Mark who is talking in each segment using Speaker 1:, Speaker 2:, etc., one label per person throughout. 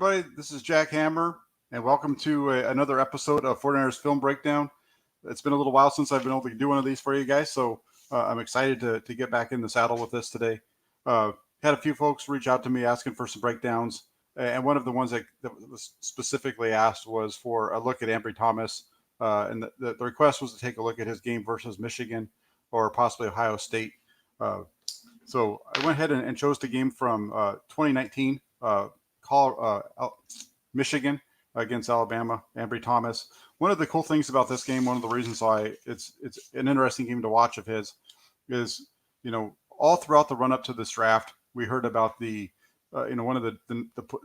Speaker 1: everybody. This is Jack Hammer, and welcome to another episode of 49ers Film Breakdown. It's been a little while since I've been able to do one of these for you guys, so I'm excited to get back in the saddle with this today. Had a few folks reach out to me asking for some breakdowns, and one of the ones that was specifically asked was for a look at Ambry Thomas, and the request was to take a look at his game versus Michigan or possibly Ohio State. So I went ahead and chose the game from 2019. Michigan against Alabama, Ambry Thomas. One of the cool things about this game, one of the reasons why it's an interesting game to watch of his, is all throughout the run up to this draft, we heard about the one of the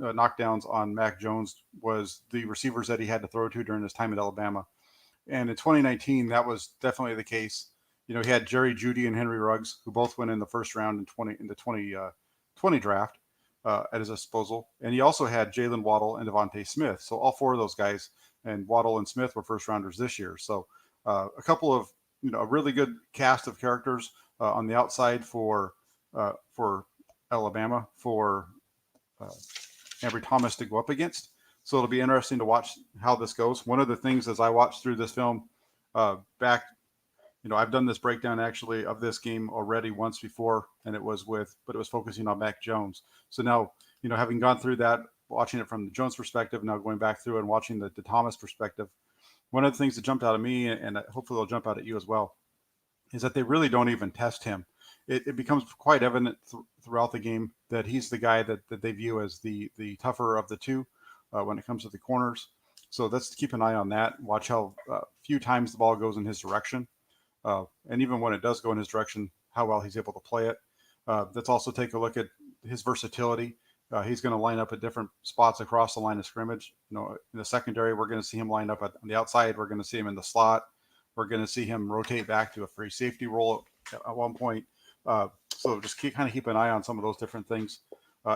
Speaker 1: knockdowns on Mac Jones was the receivers that he had to throw to during his time at Alabama, and in 2019 that was definitely the case. He had Jerry Jeudy and Henry Ruggs, who both went in the first round in the 2020 draft. At his disposal. And he also had Jalen Waddle and Devontae Smith. So all four of those guys, and Waddle and Smith, were first rounders this year. So a couple of, a really good cast of characters on the outside for Alabama, for Ambry Thomas to go up against. So it'll be interesting to watch how this goes. One of the things as I watched through this film back, I've done this breakdown actually of this game already once before, and it was focusing on Mac Jones. So now, having gone through that, watching it from the Jones perspective, now going back through and watching the Thomas perspective, one of the things that jumped out at me, and hopefully they'll jump out at you as well, is that they really don't even test him. It becomes quite evident throughout the game that he's the guy that they view as the tougher of the two when it comes to the corners. So let's keep an eye on that. Watch how few times the ball goes in his direction. And even when it does go in his direction, how well he's able to play it. Let's also take a look at his versatility. He's going to line up at different spots across the line of scrimmage. In the secondary, we're going to see him lined up on the outside. We're going to see him in the slot. We're going to see him rotate back to a free safety role at one point. So just keep an eye on some of those different things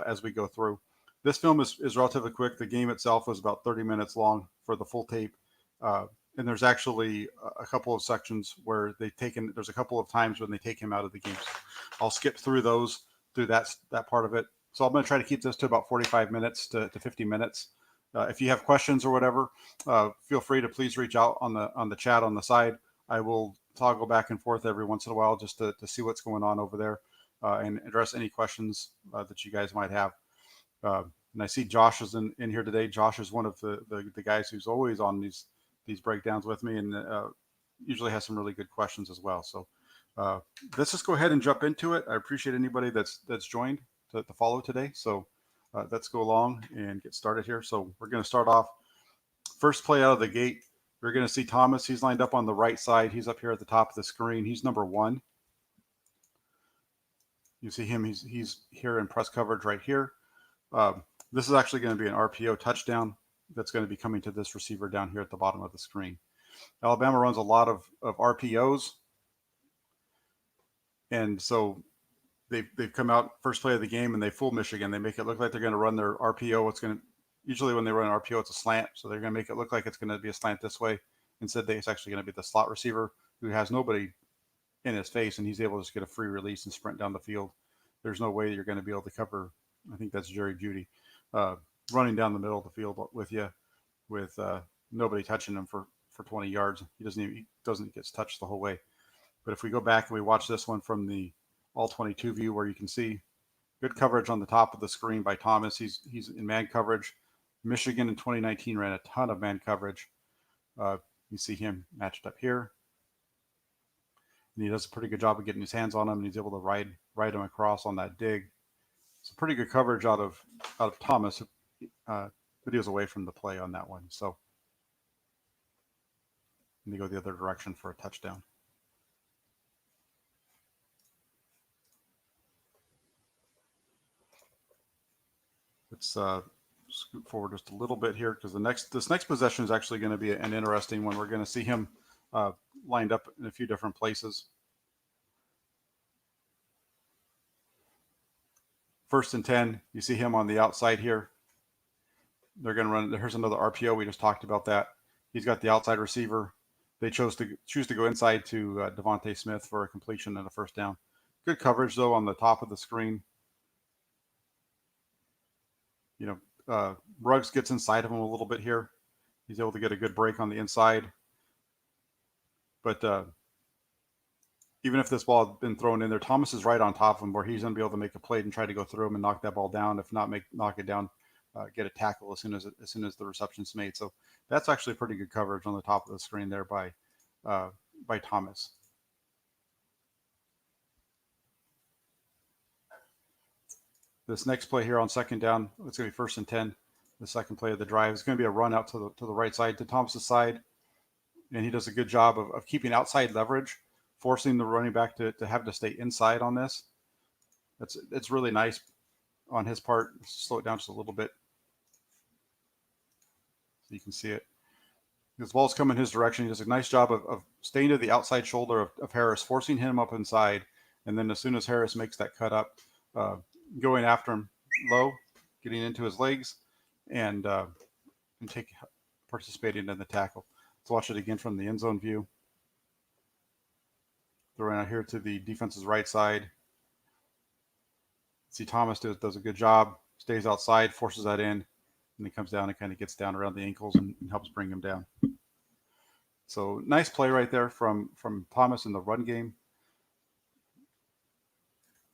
Speaker 1: as we go through. This film is relatively quick. The game itself was about 30 minutes long for the full tape. And there's actually a couple of sections where there's a couple of times when they take him out of the games. I'll skip through that part of it. So I'm going to try to keep this to about 45 minutes to 50 minutes. If you have questions or whatever, feel free to please reach out on the chat on the side. I will toggle back and forth every once in a while just to see what's going on over there and address any questions that you guys might have. And I see Josh is in here today. Josh is one of the guys who's always on these breakdowns with me, and usually has some really good questions as well. So let's just go ahead and jump into it. I appreciate anybody that's joined to follow today. So let's go along and get started here. So we're going to start off first play out of the gate. We're going to see Thomas. He's lined up on the right side. He's up here at the top of the screen. He's number 1. You see him. He's here in press coverage right here. This is actually going to be an RPO touchdown that's going to be coming to this receiver down here at the bottom of the screen. Alabama runs a lot of RPOs. And so they've come out first play of the game and they fool Michigan. They make it look like they're going to run their RPO. Usually when they run an RPO, it's a slant. So they're going to make it look like it's going to be a slant this way. Instead, it's actually going to be the slot receiver who has nobody in his face, and he's able to just get a free release and sprint down the field. There's no way you're going to be able to cover. I think that's Jerry Jeudy. Running down the middle of the field with you, with nobody touching him for 20 yards. He doesn't get touched the whole way. But if we go back and we watch this one from the all 22 view, where you can see good coverage on the top of the screen by Thomas. He's in man coverage. Michigan in 2019 ran a ton of man coverage. You see him matched up here, and he does a pretty good job of getting his hands on him, and he's able to ride him across on that dig. It's a pretty good coverage out of Thomas. But he was away from the play on that one. So let me go the other direction for a touchdown. Let's scoot forward just a little bit here, because this next possession is actually going to be an interesting one. We're going to see him lined up in a few different places. First and 10, you see him on the outside here. They're going to run. Here's another RPO. We just talked about that. He's got the outside receiver. They choose to go inside to Devontae Smith for a completion and a first down. Good coverage, though, on the top of the screen. Ruggs gets inside of him a little bit here. He's able to get a good break on the inside. But even if this ball had been thrown in there, Thomas is right on top of him where he's going to be able to make a play and try to go through him and knock that ball down. If not, knock it down, get a tackle as soon as the reception's made. So that's actually pretty good coverage on the top of the screen there by Thomas. This next play here on second down, it's going to be 1st and 10. The second play of the drive is going to be a run out to the right side, to Thomas's side. And he does a good job of keeping outside leverage, forcing the running back to have to stay inside on this. It's really nice on his part. Slow it down just a little bit so you can see it. This ball's coming his direction. He does a nice job of staying to the outside shoulder of Harris, forcing him up inside. And then as soon as Harris makes that cut up, going after him low, getting into his legs, and participating in the tackle. Let's watch it again from the end zone view. Throwing out here to the defense's right side. See Thomas does a good job, stays outside, forces that in, and he comes down and kind of gets down around the ankles and helps bring him down. So nice play right there from Thomas in the run game.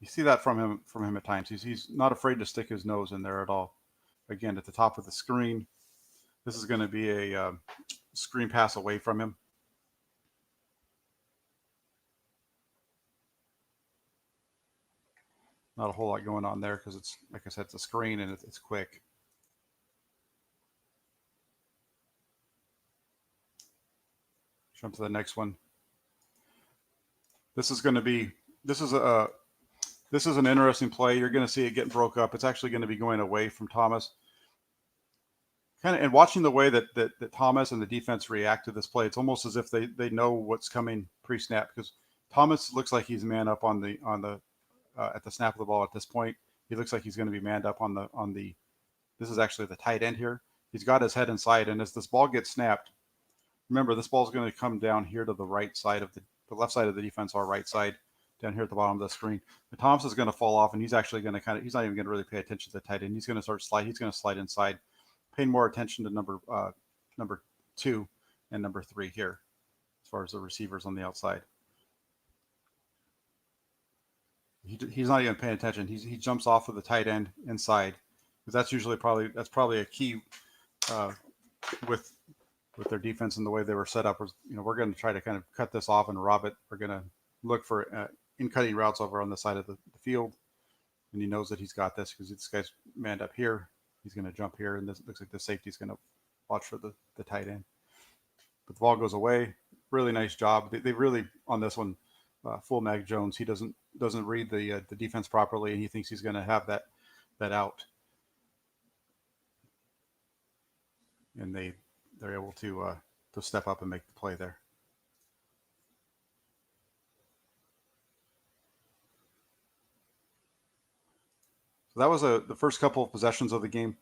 Speaker 1: You see that from him at times. He's not afraid to stick his nose in there at all. Again, at the top of the screen, this is going to be a screen pass away from him. Not a whole lot going on there because it's, like I said, it's a screen and it's quick. Jump to the next one. This is an interesting play. You're going to see it getting broke up. It's actually going to be going away from Thomas. And watching the way that Thomas and the defense react to this play, it's almost as if they know what's coming pre-snap, because Thomas looks like he's man up on the at the snap of the ball at this point. He looks like he's going to be manned up on the this is actually the tight end here. He's got his head inside, and as this ball gets snapped, remember this ball is going to come down here to the right side of the left side of the defense, our right side, down here at the bottom of the screen. But Thomas is going to fall off, and he's actually going to he's not even going to really pay attention to the tight end. He's going to start slide. He's going to slide inside, paying more attention to number 2 and number 3 here, as far as the receivers on the outside. He's not even paying attention. He jumps off of the tight end inside, because that's usually probably a key with their defense and the way they were set up. We're going to try to kind of cut this off and rob it. We're going to look for in-cutting routes over on the side of the field, and he knows that he's got this because this guy's manned up here. He's going to jump here, and this looks like the safety's going to watch for the tight end. But the ball goes away. Really nice job. They really, on this one, full Mag Jones, he doesn't read the defense properly, and he thinks he's going to have that out. And they're able to step up and make the play there. So that was the first couple of possessions of the game.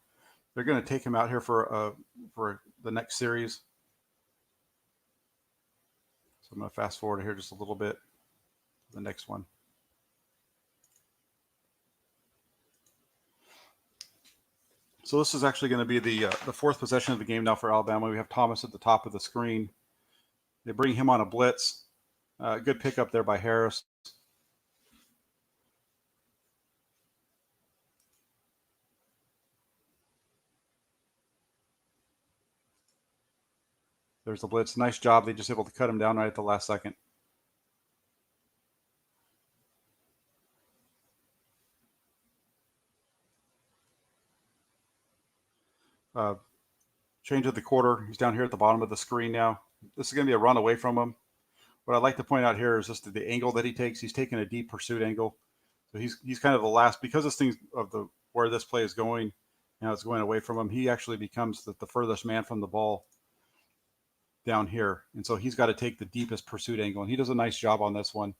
Speaker 1: They're going to take him out here for the next series. So I'm going to fast forward here just a little bit to the next one. So this is actually going to be the fourth possession of the game now for Alabama. We have Thomas at the top of the screen. They bring him on a blitz. Good pickup there by Harris. There's the blitz. Nice job. They just able to cut him down right at the last second. Change of the quarter. He's down here at the bottom of the screen now. This is going to be a run away from him. What I'd like to point out here is just the angle that he takes. He's taking a deep pursuit angle. So he's kind of the last, because this thing of where this play is going, now it's going away from him. He actually becomes the furthest man from the ball down here. And so he's got to take the deepest pursuit angle. And he does a nice job on this one.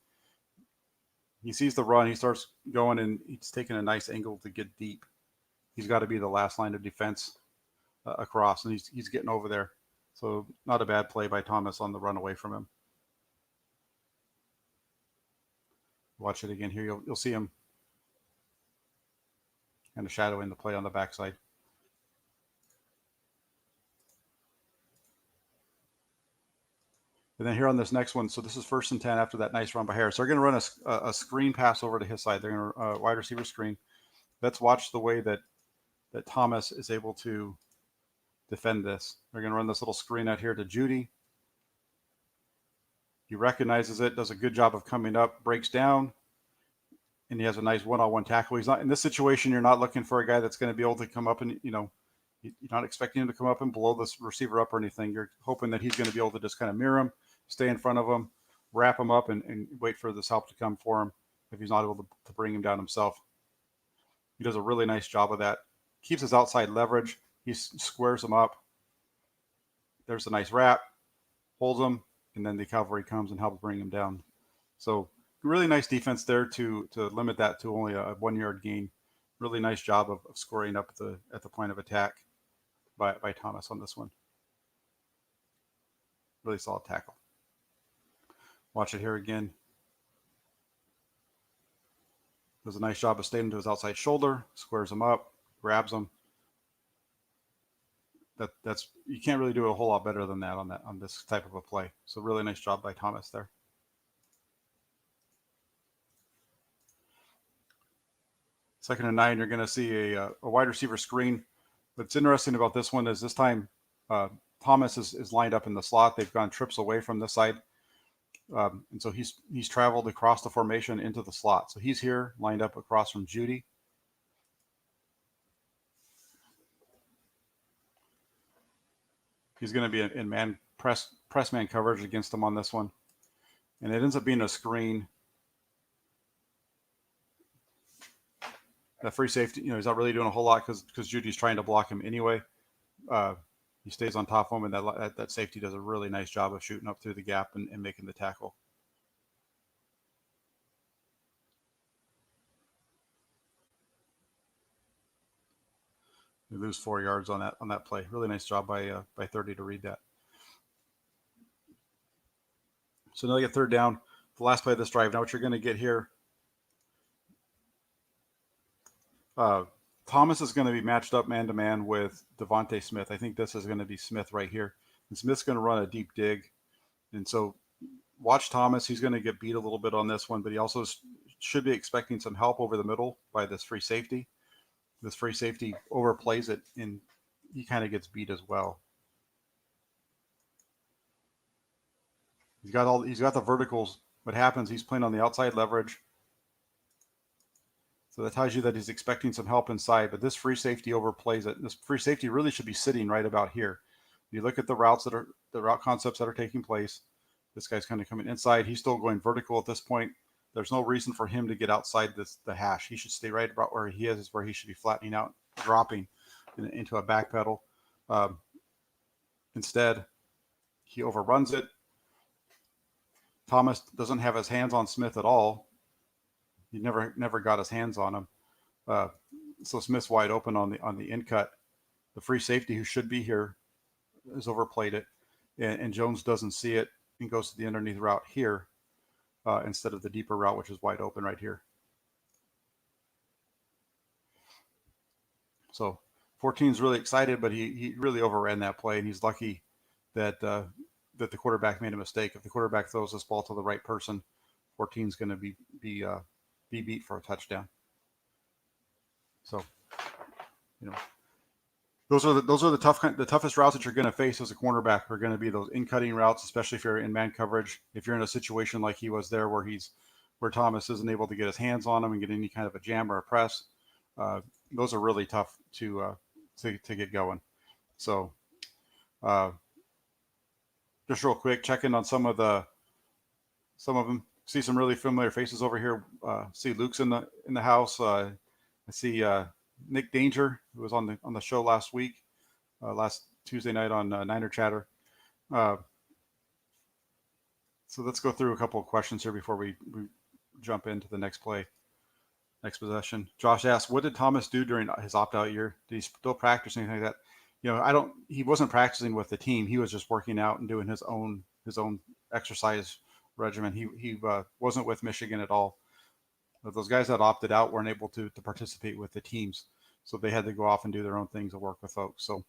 Speaker 1: He sees the run. He starts going, and he's taking a nice angle to get deep. He's got to be the last line of defense across, and he's getting over there. So not a bad play by Thomas on the run away from him. Watch it again here. You'll see him kind of shadowing the play on the backside. And then here on this next one, so this is 1st and 10 after that nice run by Harris. They're going to run a screen pass over to his side. They're going to wide receiver screen. Let's watch the way that Thomas is able to defend this. They're going to run this little screen out here to Judy. He recognizes it, does a good job of coming up, breaks down, and he has a nice one-on-one tackle. He's not in this situation. You're not looking for a guy that's going to be able to come up and, you're not expecting him to come up and blow this receiver up or anything. You're hoping that he's going to be able to just kind of mirror him, stay in front of him, wrap him up, and wait for this help to come for him if he's not able to bring him down himself. He does a really nice job of that. Keeps his outside leverage. He squares him up. There's a nice wrap, holds him, and then the cavalry comes and helps bring him down. So really nice defense there to limit that to only a 1 yard gain. Really nice job of scoring up at the point of attack by Thomas on this one. Really solid tackle. Watch it here again. Does a nice job of staying to his outside shoulder, squares him up, grabs him. That's you can't really do a whole lot better than that on this type of a play. So really nice job by Thomas there. 2nd and 9, you're going to see a wide receiver screen. What's interesting about this one is this time Thomas is lined up in the slot. They've gone trips away from this side. And so he's traveled across the formation into the slot. So he's here lined up across from Judy. He's going to be in man press man coverage against him on this one. And it ends up being a screen. That free safety, he's not really doing a whole lot because Judy's trying to block him anyway. He stays on top of him, and that safety does a really nice job of shooting up through the gap and making the tackle. We lose 4 yards on that play. Really nice job by 30 to read that. So now they get 3rd down. The last play of this drive. Now what you're going to get here, Thomas is going to be matched up man-to-man with Devontae Smith. I think this is going to be Smith right here. And Smith's going to run a deep dig. And so watch Thomas. He's going to get beat a little bit on this one, but he also should be expecting some help over the middle by this free safety. This free safety overplays it, and he kind of gets beat as well. He's got the verticals. What happens, he's playing on the outside leverage. So that tells you that he's expecting some help inside, but this free safety overplays it. This free safety really should be sitting right about here. You look at the route concepts that are taking place. This guy's kind of coming inside. He's still going vertical at this point. There's no reason for him to get outside the hash. He should stay right about where he is where he should be flattening out, dropping into a back pedal. Instead, he overruns it. Thomas doesn't have his hands on Smith at all. He never got his hands on him. So Smith's wide open on the in cut. The free safety who should be here has overplayed it, and Jones doesn't see it and goes to the underneath route here instead of the deeper route, which is wide open right here. So 14's really excited, but he really overran that play, and he's lucky that the quarterback made a mistake. If the quarterback throws this ball to the right person, 14's going to be beat for a touchdown. So, those are the toughest routes that you're going to face as a cornerback are going to be those in-cutting routes, especially if you're in man coverage. If you're in a situation like he was there, where Thomas isn't able to get his hands on him and get any kind of a jam or a press, those are really tough to get going. So, just real quick, check in on some of them. See some really familiar faces over here. See Luke's in the house. I see Nick Danger, who was on the show last week, last Tuesday night on Niner Chatter. So let's go through a couple of questions here before we jump into the next play, next possession. Josh asks, "What did Thomas do during his opt-out year? Did he still practice anything like that?" He wasn't practicing with the team. He was just working out and doing his own exercise regimen. He wasn't with Michigan at all. But those guys that opted out weren't able to participate with the teams, so they had to go off and do their own things and work with folks. So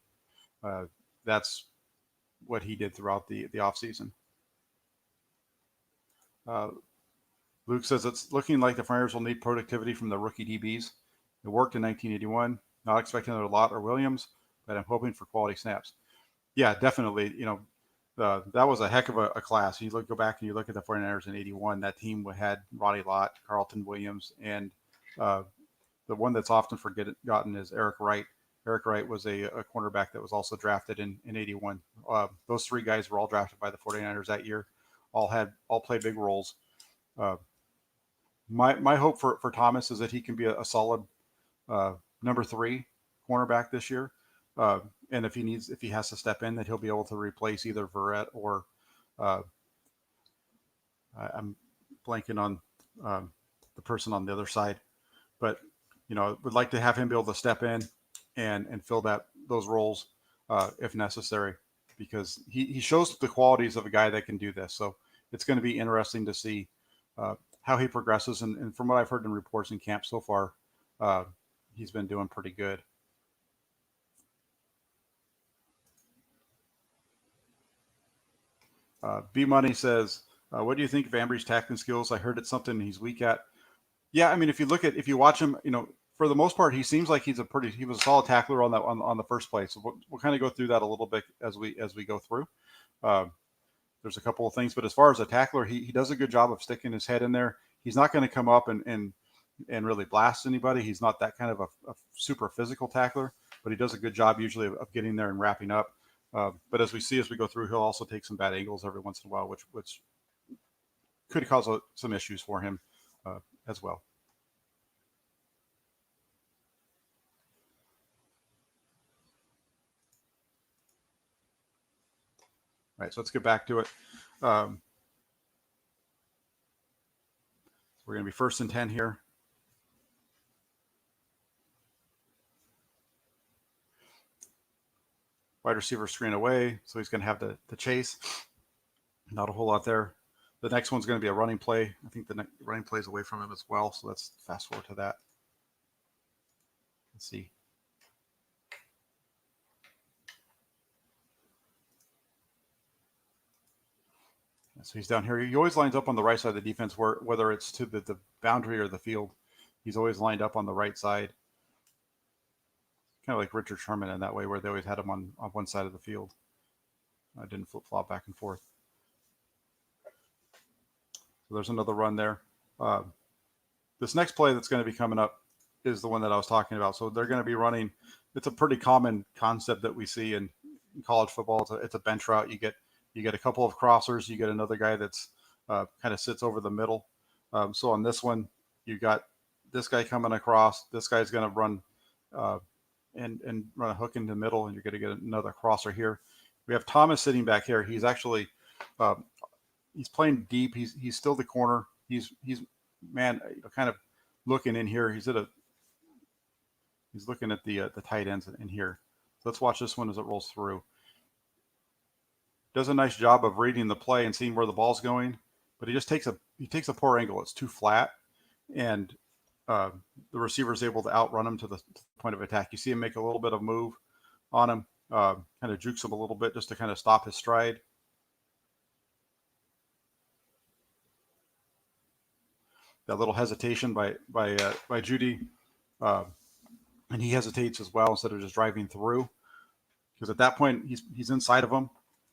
Speaker 1: that's what he did throughout the off season. Uh, Luke says it's looking like the Friars will need productivity from the rookie DBs. It worked in 1981. Not expecting another Lott or Williams, but I'm hoping for quality snaps. Yeah, definitely. That was a heck of a class. Go back and you look at the 49ers in 81. That team had Ronnie Lott, Carlton Williams, and uh, the one that's often forgotten is Eric Wright. Eric Wright was a cornerback that was also drafted in 81. Those three guys were all drafted by the 49ers that year. All played big roles. Uh, my hope for Thomas is that he can be a solid number 3 cornerback this year. Uh, and if he has to step in, that he'll be able to replace either Verrett or uh, I'm blanking on the person on the other side, but would like to have him be able to step in and fill those roles if necessary, because he shows the qualities of a guy that can do this. So it's going to be interesting to see how he progresses. And from what I've heard in reports in camp so far, uh, he's been doing pretty good. B Money says, "What do you think of Ambry's tackling skills? I heard it's something he's weak at." Yeah, I mean, if you watch him, for the most part, he seems like he was a solid tackler on the first play. So we'll kind of go through that a little bit as we go through. Uh, there's a couple of things, but as far as a tackler, he does a good job of sticking his head in there. He's not going to come up and really blast anybody. He's not that kind of a super physical tackler, but he does a good job usually of getting there and wrapping up. But as we go through, he'll also take some bad angles every once in a while, which could cause some issues for him as well. All right, so let's get back to it. We're going to be 1st and 10 here. Wide receiver screen away, so he's going to have the chase. Not a whole lot there. The next one's going to be a running play. I think the running play is away from him as well, so let's fast forward to that. Let's see. So he's down here. He always lines up on the right side of the defense, whether it's to the boundary or the field. He's always lined up on the right side. Kind of like Richard Sherman in that way, where they always had him on one side of the field. I didn't flip-flop back and forth. So there's another run there. This next play that's going to be coming up is the one that I was talking about. So they're going to be running. It's a pretty common concept that we see in college football. It's a bench route. You get a couple of crossers. You get another guy that's kind of sits over the middle. So on this one, you got this guy coming across. This guy's going to run and run a hook in the middle, and you're going to get another crosser here. We have Thomas sitting back here. He's actually he's playing deep. He's still the corner. He's man, kind of looking in here. He's looking at the tight ends in here. So let's watch this one as it rolls through. Does a nice job of reading the play and seeing where the ball's going, but he takes a poor angle. It's too flat, and the receiver is able to outrun him to the point of attack. You see him make a little bit of move on him, kind of jukes him a little bit just to kind of stop his stride. That little hesitation by Jeudy, and he hesitates as well instead of just driving through, because at that point he's inside of him.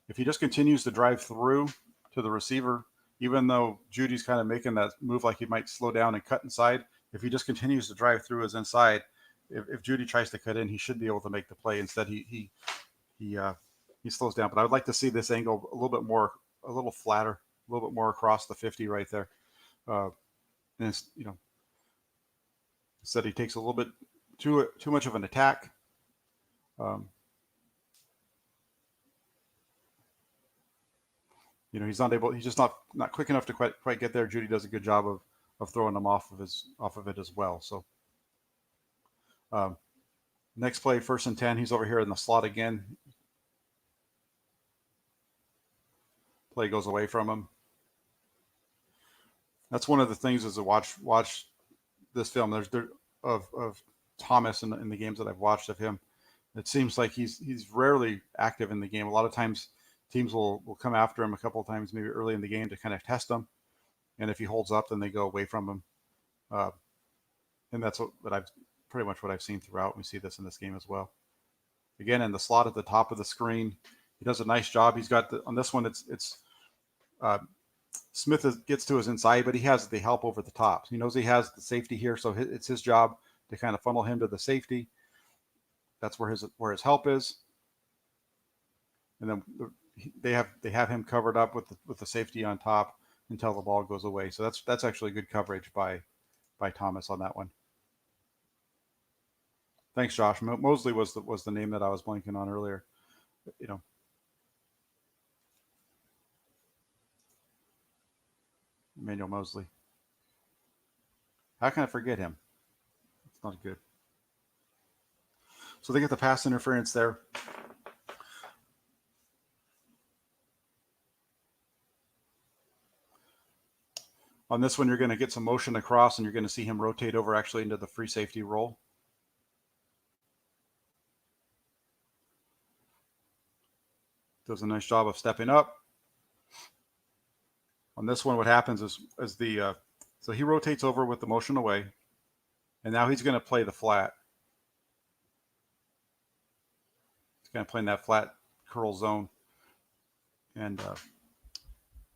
Speaker 1: If he just continues to drive through to the receiver, even though Judy's kind of making that move like he might slow down and cut inside, if he just continues to drive through his inside, if Jeudy tries to cut in, he should be able to make the play. Instead, he slows down. But I would like to see this angle a little flatter, a little bit more across the 50 right there. And it's, instead he takes a little bit too much of an attack. He's just not quick enough to quite get there. Jeudy does a good job of throwing him off of it as well. So next play, 1st and 10. He's over here in the slot again. Play goes away from him. That's one of the things as to watch this film. There's of Thomas in the games that I've watched of him. It seems like he's rarely active in the game. A lot of times teams will come after him a couple of times, maybe early in the game, to kind of test him. and if he holds up, then they go away from him. And that's what I've pretty much what I've seen throughout. We see this in this game as well. Again, in the slot at the top of the screen, he does a nice job. He's got on this one. It's Smith gets to his inside, but he has the help over the top. He knows he has the safety here, so it's his job to kind of funnel him to the safety. That's where his help is, and then they have him covered up with the safety on top until the ball goes away. So that's actually good coverage by Thomas on that one. Thanks, Josh. Mosley was the name that I was blanking on earlier. You know, Emmanuel Mosley. How can I forget him? It's not good. So they get the pass interference there. On this one, you're going to get some motion across, and you're going to see him rotate over actually into the free safety role. Does a nice job of stepping up. On this one, what happens is so he rotates over with the motion away, and now he's going to play the flat. He's going to play in that flat curl zone, and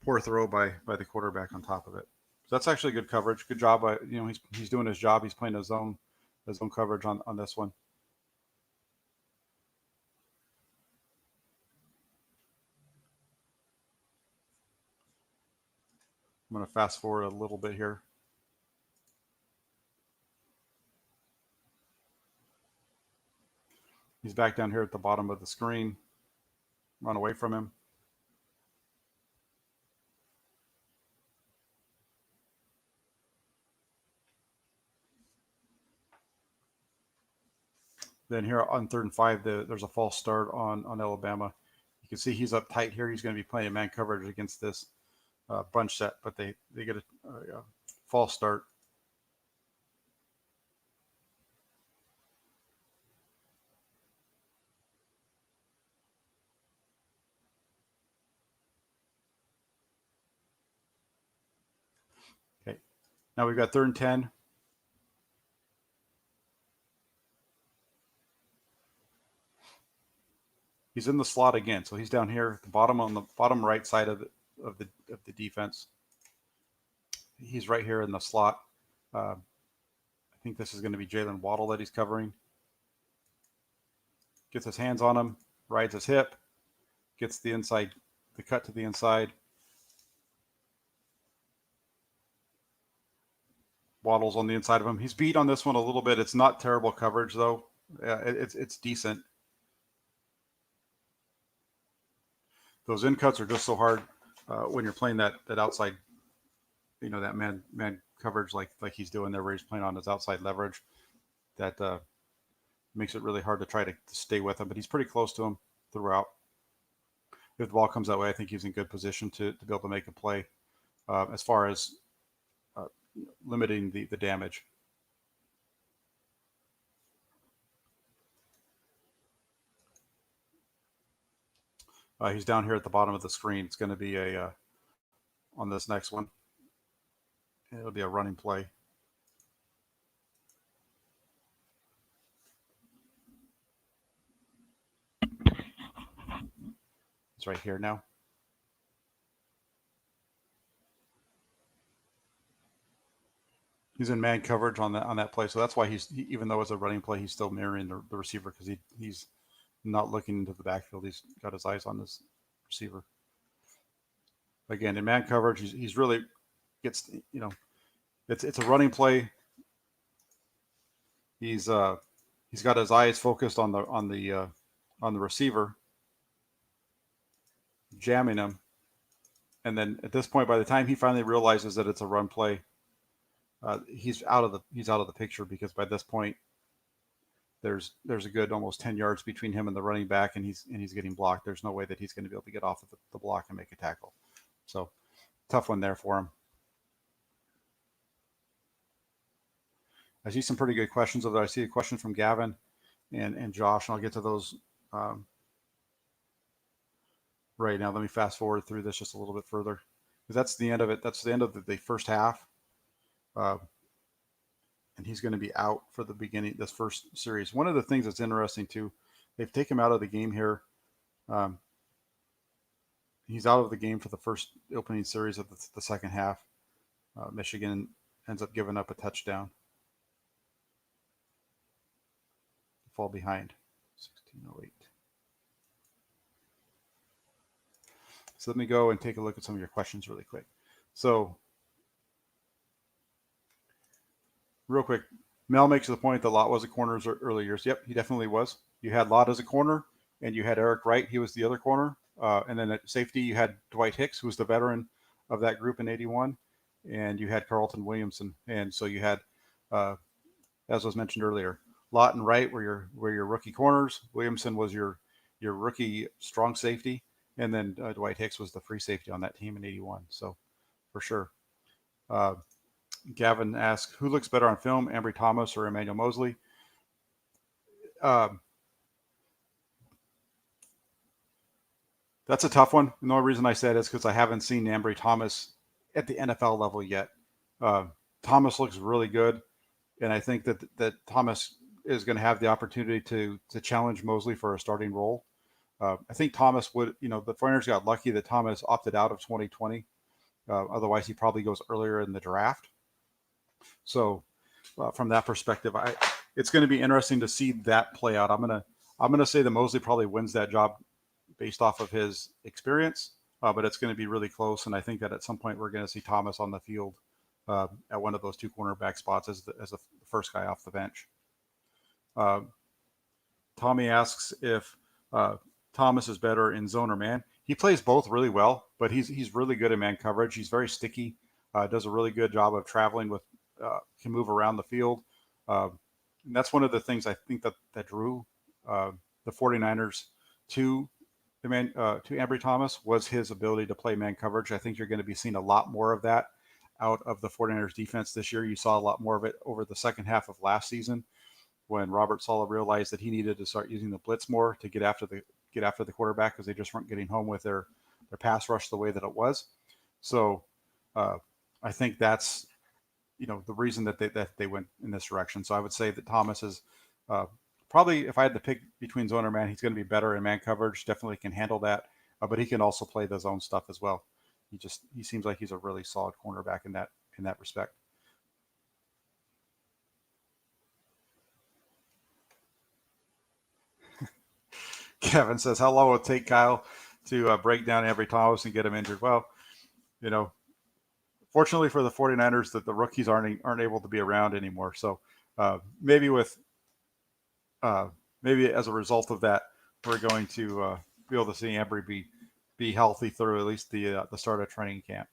Speaker 1: poor throw by the quarterback on top of it. So that's actually good coverage. Good job by he's doing his job. He's playing his zone coverage on this one. I'm going to fast forward a little bit here. He's back down here at the bottom of the screen. Run away from him. Then here on 3rd and 5, there's a false start on Alabama. You can see he's up tight here. He's going to be playing man coverage against this bunch set, but they get a false start. Okay, now we've got 3rd and 10. He's in the slot again, so he's down here at the bottom on the bottom right side of the defense. He's right here in the slot. I think this is going to be Jalen Waddle that he's covering. Gets his hands on him, rides his hip, gets the cut to the inside. Waddle's on the inside of him. He's beat on this one a little bit. It's not terrible coverage though. It's decent. Those in cuts are just so hard when you're playing that outside, that man coverage like he's doing there, where he's playing on his outside leverage. That makes it really hard to try to stay with him. But he's pretty close to him throughout. If the ball comes that way, I think he's in good position to be able to make a play as far as limiting the damage. He's down here at the bottom of the screen. It's going to be on this next one. It'll be a running play. It's right here now. He's in man coverage on that play, so that's why even though it's a running play, he's still mirroring the receiver because he's not looking into the backfield. He's got his eyes on this receiver. Again, in man coverage, he's really gets it's a running play. He's got his eyes focused on the receiver, jamming him, and then at this point, by the time he finally realizes that it's a run play, he's out of the picture, because by this point there's a good almost 10 yards between him and the running back, and he's getting blocked. There's no way that he's going to be able to get off of the block and make a tackle. So tough one there for him. I see some pretty good questions over there. I see a question from Gavin and Josh, and I'll get to those right now. Let me fast forward through this just a little bit further. That's the end of it. That's the end of the first half. Uh, and he's going to be out for the beginning this first series. One of the things that's interesting too, they've taken him out of the game here. Um, he's out of the game for the first opening series of the second half. Michigan ends up giving up a touchdown to fall behind 16:08. So let me go and take a look at some of your questions really quick. So real quick, Mel makes the point that Lott was a corner early years. Yep, he definitely was. You had Lott as a corner, and you had Eric Wright. He was the other corner. And then at safety, you had Dwight Hicks, who was the veteran of that group in '81, and you had Carlton Williamson. And so you had, as was mentioned earlier, Lott and Wright were your rookie corners. Williamson was your rookie strong safety, and then Dwight Hicks was the free safety on that team in '81. So for sure. Gavin asks, who looks better on film, Ambry Thomas or Emmanuel Mosley? That's a tough one. And the only reason I said is because I haven't seen Ambry Thomas at the NFL level yet. Thomas looks really good, and I think that Thomas is going to have the opportunity to challenge Mosley for a starting role. I think Thomas would, the 49ers got lucky that Thomas opted out of 2020. Otherwise, he probably goes earlier in the draft. So, from that perspective, it's going to be interesting to see that play out. I'm gonna say that Mosley probably wins that job based off of his experience, but it's going to be really close. And I think that at some point we're going to see Thomas on the field at one of those two cornerback spots as the first guy off the bench. Tommy asks if Thomas is better in zone or man. He plays both really well, but he's really good in man coverage. He's very sticky. Does a really good job of traveling with. Can move around the field. And that's one of the things I think that drew the 49ers to Ambry Thomas was his ability to play man coverage. I think you're going to be seeing a lot more of that out of the 49ers defense this year. You saw a lot more of it over the second half of last season when Robert Saleh realized that he needed to start using the blitz more to get after the quarterback because they just weren't getting home with their pass rush the way that it was. So I think that's the reason that they went in this direction. So I would say that Thomas is probably, if I had to pick between zone or man, he's going to be better in man coverage. Definitely can handle that, but he can also play the zone stuff as well. He seems like he's a really solid cornerback in that respect. Kevin says, how long will it take Kyle to break down Ambry Thomas and get him injured? Well, fortunately for the 49ers, that the rookies aren't able to be around anymore. So maybe as a result of that, we're going to be able to see Ambry be healthy through at least the start of training camp.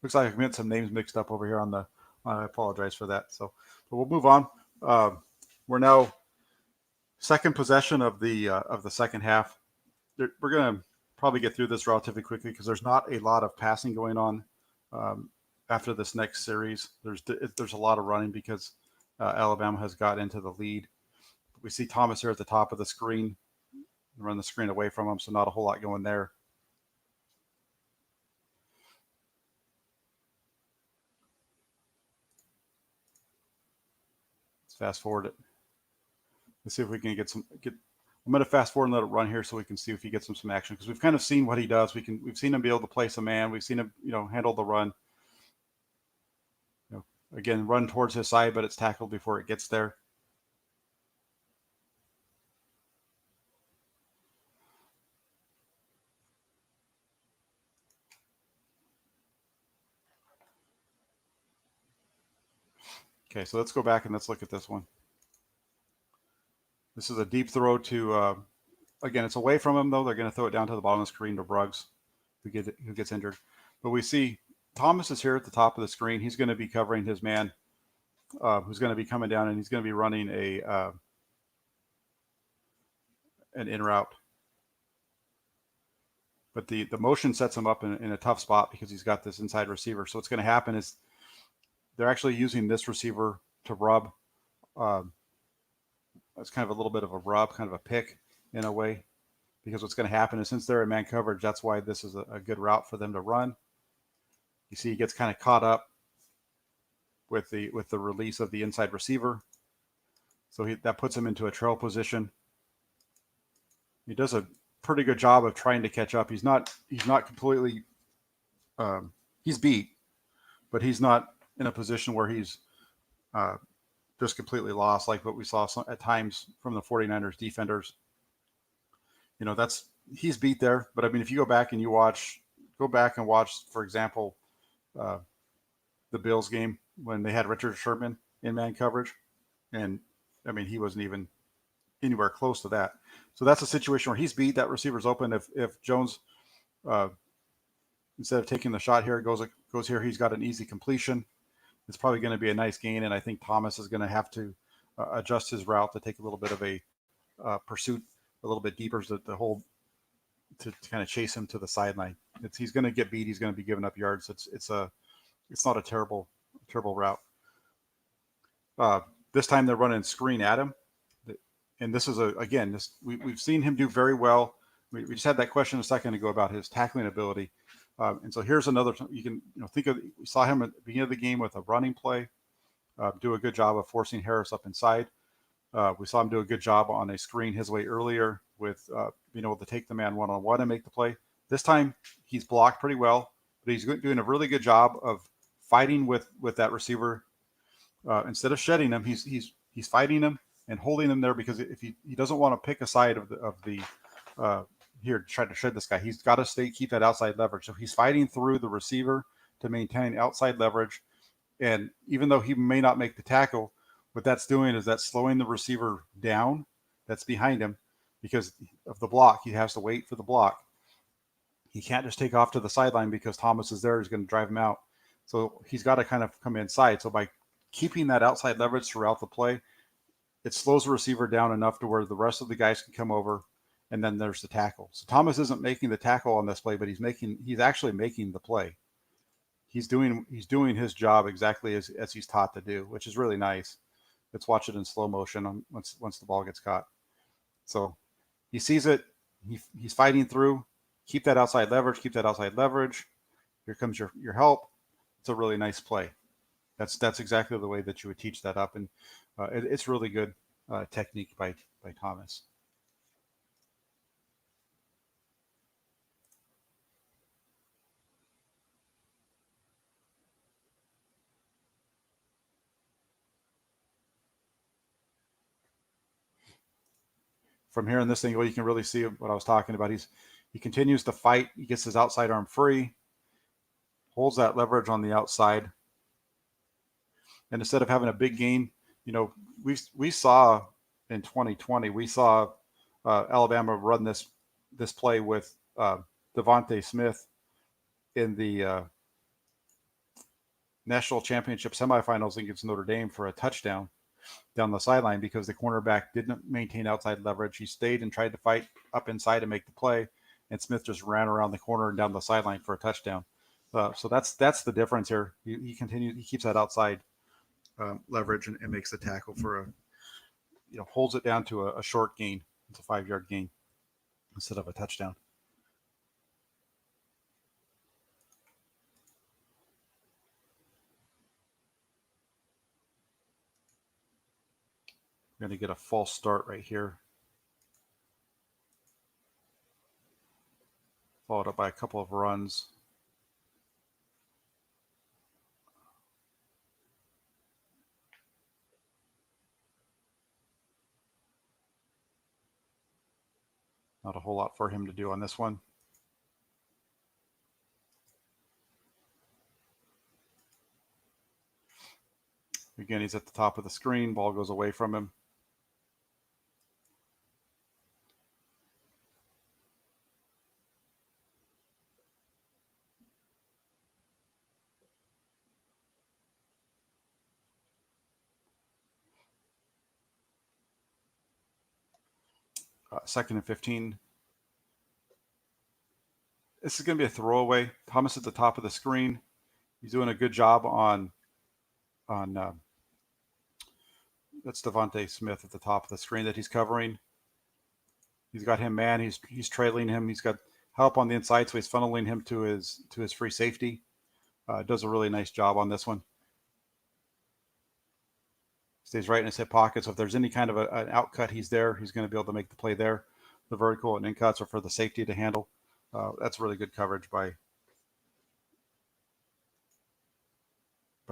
Speaker 1: Looks like I've got some names mixed up over here on the. I apologize for that. So, but we'll move on. We're now second possession of the second half. We're going to probably get through this relatively quickly because there's not a lot of passing going on after this next series. There's a lot of running because Alabama has got into the lead. We see Thomas here at the top of the screen. Run the screen away from him, so not a whole lot going there. Let's fast forward it. Let's see if we can get. I'm going to fast forward and let it run here so we can see if he gets some action because we've kind of seen what he does. We've seen him be able to play some man. We've seen him handle the run. Again, run towards his side, but it's tackled before it gets there. Okay, so let's go back and let's look at this one. This is a deep throw to, again, it's away from him, though. They're going to throw it down to the bottom of the screen to Bruggs, who gets injured. But we see Thomas is here at the top of the screen. He's going to be covering his man, who's going to be coming down, and he's going to be running an in route. But the motion sets him up in a tough spot because he's got this inside receiver. So what's going to happen is they're actually using this receiver to rub. Um, it's kind of a little bit of a rub, kind of a pick in a way, because what's going to happen is since they're in man coverage, that's why this is a good route for them to run. You see, he gets kind of caught up with the release of the inside receiver, so that puts him into a trail position. He does a pretty good job of trying to catch up. He's not completely he's beat, but he's not in a position where he's uh, just completely lost like what we saw at times from the 49ers defenders. That's he's beat there. But I mean, if you go back and go back and watch, for example, uh, the Bills game when they had Richard Sherman in man coverage, and I mean, he wasn't even anywhere close to that. So that's a situation where he's beat. That receiver's open. If Jones, uh, instead of taking the shot here, goes here, he's got an easy completion. It's probably going to be a nice gain, and I think Thomas is going to have to adjust his route to take a little bit of a pursuit a little bit deeper to hold to kind of chase him to the sideline. He's going to get beat. He's going to be giving up yards. It's not a terrible route. This time they're running screen at him, and this is we've seen him do very well. We just had that question a second ago about his tackling ability, and so here's another. You can think of we saw him at the beginning of the game with a running play, do a good job of forcing Harris up inside. We saw him do a good job on a screen his way earlier with being able to take the man one-on-one and make the play. This time he's blocked pretty well, but he's doing a really good job of fighting with that receiver. Instead of shedding him, he's fighting him and holding him there, because if he doesn't want to pick a side of the here to try to shed this guy, he's got to keep that outside leverage. So he's fighting through the receiver to maintain outside leverage. And even though he may not make the tackle, what that's doing is that's slowing the receiver down that's behind him, because of the block. He has to wait for the block. He can't just take off to the sideline because Thomas is there. He's going to drive him out. So he's got to kind of come inside. So by keeping that outside leverage throughout the play, it slows the receiver down enough to where the rest of the guys can come over, and then there's the tackle. So Thomas isn't making the tackle on this play, but he's actually making the play. He's doing his job exactly as he's taught to do, which is really nice. Let's watch it in slow motion once the ball gets caught. So he sees it. He's fighting through. Keep that outside leverage. Keep that outside leverage. Here comes your help. It's a really nice play. That's exactly the way that you would teach that up, and it's really good technique by Thomas. From here in this angle, you can really see what I was talking about. He continues to fight. He gets his outside arm free, holds that leverage on the outside, and instead of having a big gain, we saw in 2020 we saw Alabama run this play with Devontae Smith in the national championship semifinals against Notre Dame for a touchdown down the sideline, because the cornerback didn't maintain outside leverage. He stayed and tried to fight up inside and make the play, and Smith just ran around the corner and down the sideline for a touchdown. So that's the difference here. He keeps that outside leverage and makes the tackle for holds it down to a short gain. It's a 5-yard gain instead of a touchdown. We're going to get a false start right here, followed up by a couple of runs. Not a whole lot for him to do on this one. Again, he's at the top of the screen. Ball goes away from him. Second and 15. This is going to be a throwaway. Thomas at the top of the screen. He's doing a good job on that's Devontae Smith at the top of the screen that he's covering. He's got him man. He's trailing him. He's got help on the inside, so he's funneling him to his free safety. Does a really nice job on this one. Stays right in his hip pocket. So if there's any kind of an out cut, he's there. He's going to be able to make the play there. The vertical and in cuts are for the safety to handle. That's really good coverage by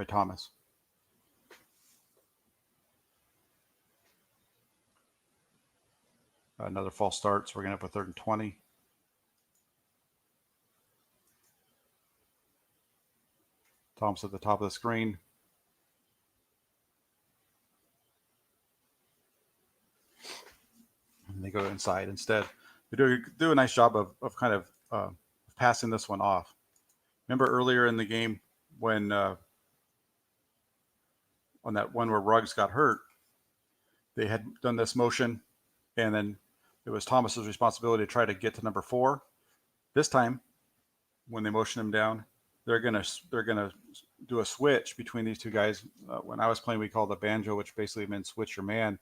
Speaker 1: Thomas. Another false start, so we're going to have a 3rd and 20. Thomas at the top of the screen. And they go inside instead. They do a nice job of kind of passing this one off. Remember earlier in the game when on that one where Ruggs got hurt, they had done this motion, and then it was Thomas's responsibility to try to get to number 4. This time, when they motion him down, they're gonna do a switch between these two guys. When I was playing, we called it banjo, which basically meant switch your man.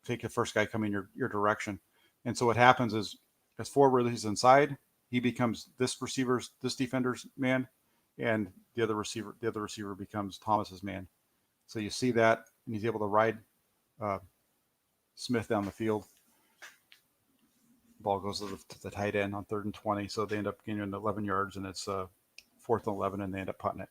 Speaker 1: Take the first guy coming your direction. And so what happens is, as 4 releases inside, he becomes this defender's man, and the other receiver becomes Thomas's man. So you see that, and he's able to ride Smith down the field. Ball goes to the tight end on 3rd and 20, so they end up gaining 11 yards, and it's 4th and 11, and they end up punting it.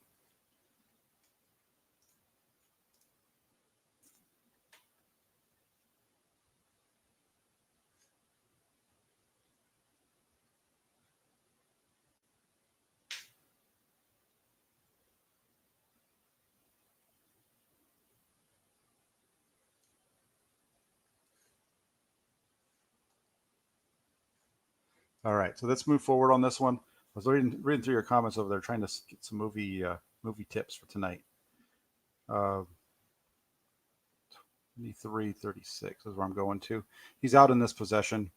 Speaker 1: All right, so let's move forward on this one. I was reading through your comments over there, trying to get some movie tips for tonight. 23-36 is where I'm going to. He's out in this possession,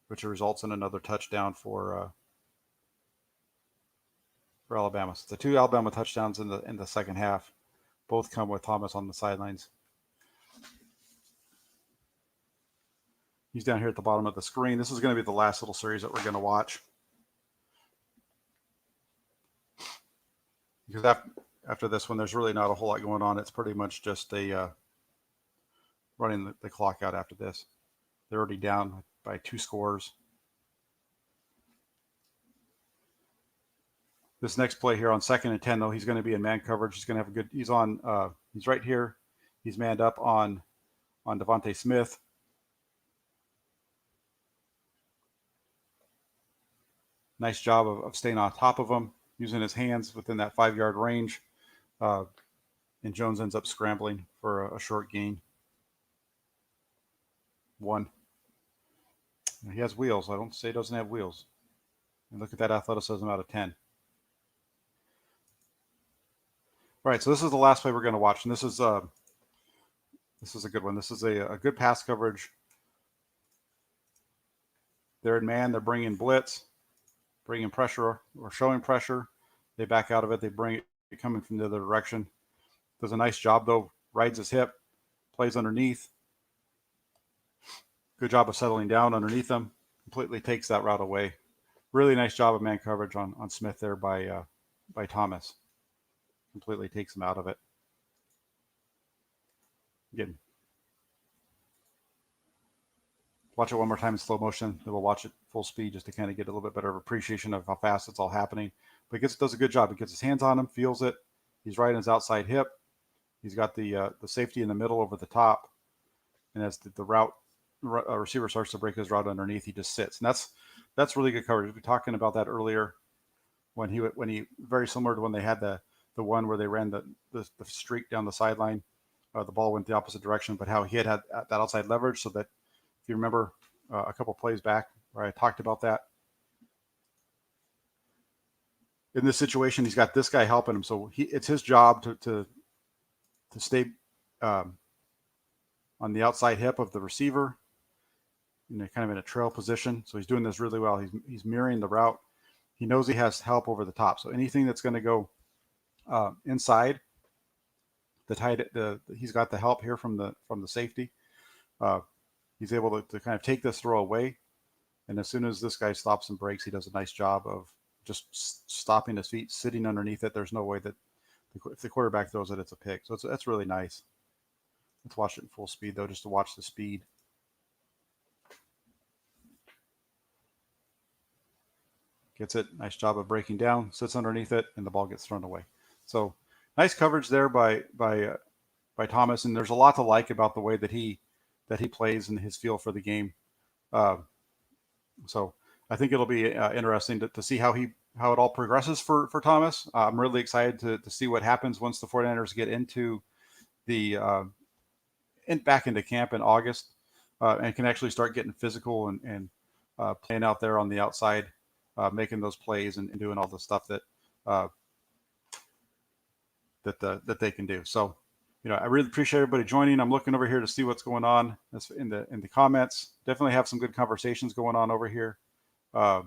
Speaker 1: which results in another touchdown for Alabama. So the 2 Alabama touchdowns in the second half both come with Thomas on the sidelines. He's down here at the bottom of the screen. This is going to be the last little series that we're going to watch. Because after this one, there's really not a whole lot going on. It's pretty much just running the clock out after this. They're already down by 2 scores. This next play here on 2nd and 10, though, he's going to be in man coverage. He's going to have a good. He's on. He's right here. He's manned up on Devontae Smith. Nice job of staying on top of him, using his hands within that 5-yard range. And Jones ends up scrambling for a short gain. 1. He has wheels. I don't say he doesn't have wheels. And look at that athleticism out of 10. All right, so this is the last play we're going to watch, and this is a good one. This is a good pass coverage. They're in man. They're bringing blitz, bringing pressure or showing pressure. They back out of it. They bring it coming from the other direction. Does a nice job, though. Rides his hip, plays underneath. Good job of settling down underneath them. Completely takes that route away. Really nice job of man coverage on Smith there by Thomas. Completely takes him out of it. Again, watch it one more time in slow motion. Then we'll watch it full speed just to kind of get a little bit better of appreciation of how fast it's all happening. But does a good job. He gets his hands on him, feels it. He's right on his outside hip. He's got the safety in the middle over the top. And as the route receiver starts to break his route underneath, he just sits. And that's really good coverage. We were talking about that earlier when he very similar to when they had the one where they ran the streak down the sideline. The ball went the opposite direction, but how he had that outside leverage, so that if you remember a couple plays back where I talked about that. In this situation, he's got this guy helping him, so it's his job to stay on the outside hip of the receiver, kind of in a trail position. So he's doing this really well. He's mirroring the route. He knows he has help over the top, so anything that's going to go inside. He's got the help here from the safety. He's able to kind of take this throw away, and as soon as this guy stops and breaks, he does a nice job of just stopping his feet, sitting underneath it. There's no way that if the quarterback throws it, it's a pick. So that's really nice. Let's watch it in full speed though, just to watch the speed. Gets it. Nice job of breaking down. Sits underneath it, and the ball gets thrown away. So nice coverage there by Thomas. And there's a lot to like about the way that he plays and his feel for the game. So I think it'll be interesting to see how it all progresses for Thomas. I'm really excited to see what happens once the 49ers get into back into camp in August and can actually start getting physical and playing out there on the outside. Making those plays and doing all the stuff that they can do. So, I really appreciate everybody joining. I'm looking over here to see what's going on in the comments. Definitely have some good conversations going on over here. A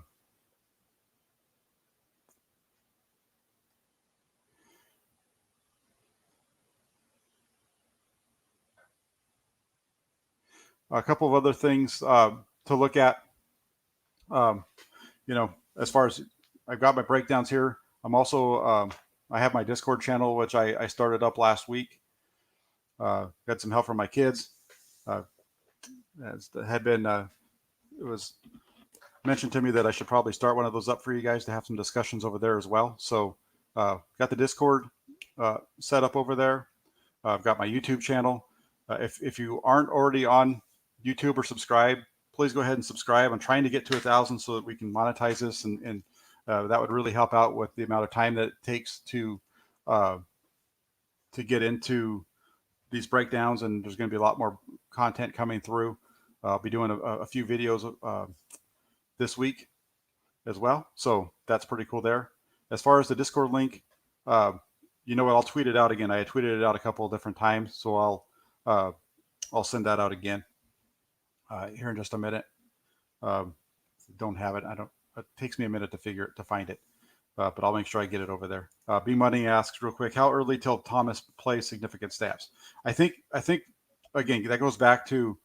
Speaker 1: couple of other things to look at. As far as I've got my breakdowns here, I'm also I have my Discord channel, which I started up last week. Got some help from my kids. It was mentioned to me that I should probably start one of those up for you guys to have some discussions over there as well. So got the Discord set up over there. I've got my YouTube channel. If you aren't already on YouTube or subscribe, please go ahead and subscribe. I'm trying to get to 1,000 so that we can monetize this, and that would really help out with the amount of time that it takes to get into these breakdowns. And there's going to be a lot more content coming through. I'll be doing a few videos this week as well, so that's pretty cool there. As far as the Discord link, I'll tweet it out again. I tweeted it out a couple of different times, so I'll send that out again here in just a minute. Don't have it. It takes me a minute to find it, but I'll make sure I get it over there. B Money asks real quick, how early till Thomas plays significant snaps? I think again, that goes back to,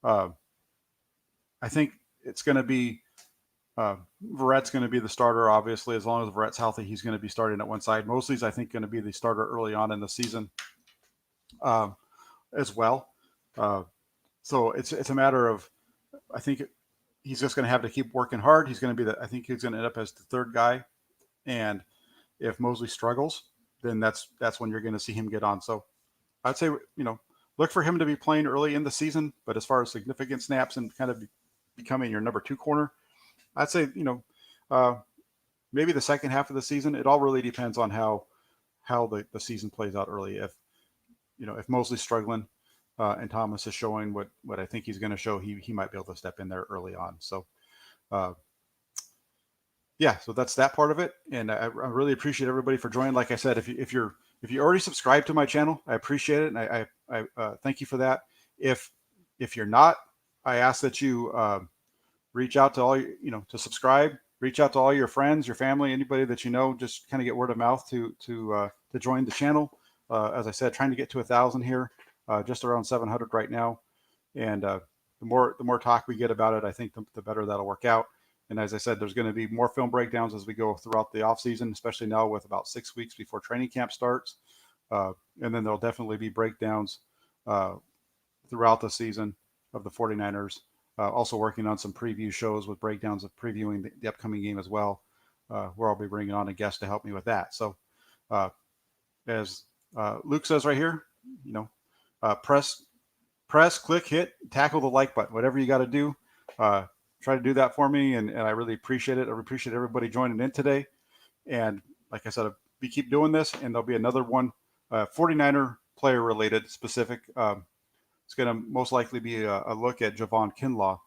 Speaker 1: I think it's going to be, Verrett's going to be the starter, obviously. As long as Verrett's healthy, he's going to be starting at one side. Mosley's, I think, going to be the starter early on in the season as well. So it's a matter of, I think he's just going to have to keep working hard. He's going to be I think he's going to end up as the third guy. And if Mosley struggles, then that's when you're going to see him get on. So I'd say, look for him to be playing early in the season. But as far as significant snaps and kind of becoming your number 2 corner, I'd say, maybe the second half of the season. It all really depends on how the season plays out early. If Mosley's struggling and Thomas is showing what I think he's going to show, he might be able to step in there early on. So, so that's that part of it. And I really appreciate everybody for joining. Like I said, if you already subscribed to my channel, I appreciate it, and I thank you for that. If you're not, I ask that you reach out to to subscribe. Reach out to all your friends, your family, anybody that you know. Just kind of get word of mouth to join the channel. As I said, trying to get to 1,000 here, just around 700 right now. And the more talk we get about it, I think the better that'll work out. And as I said, there's going to be more film breakdowns as we go throughout the off season, especially now with about 6 weeks before training camp starts. And then there'll definitely be breakdowns throughout the season of the 49ers. Also working on some preview shows with breakdowns of previewing the upcoming game as well, where I'll be bringing on a guest to help me with that. So as Luke says right here, press, click, hit, tackle the like button, whatever you got to do. Try to do that for me, and I really appreciate it. I appreciate everybody joining in today. And like I said, we keep doing this, and there'll be another one, 49er player related specific. It's going to most likely be a look at Javon Kinlaw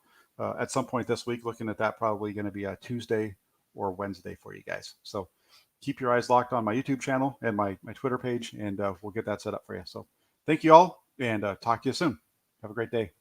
Speaker 1: at some point this week. Looking at that, probably going to be a Tuesday or Wednesday for you guys. So keep your eyes locked on my YouTube channel and my Twitter page, and we'll get that set up for you. So thank you all, and talk to you soon. Have a great day.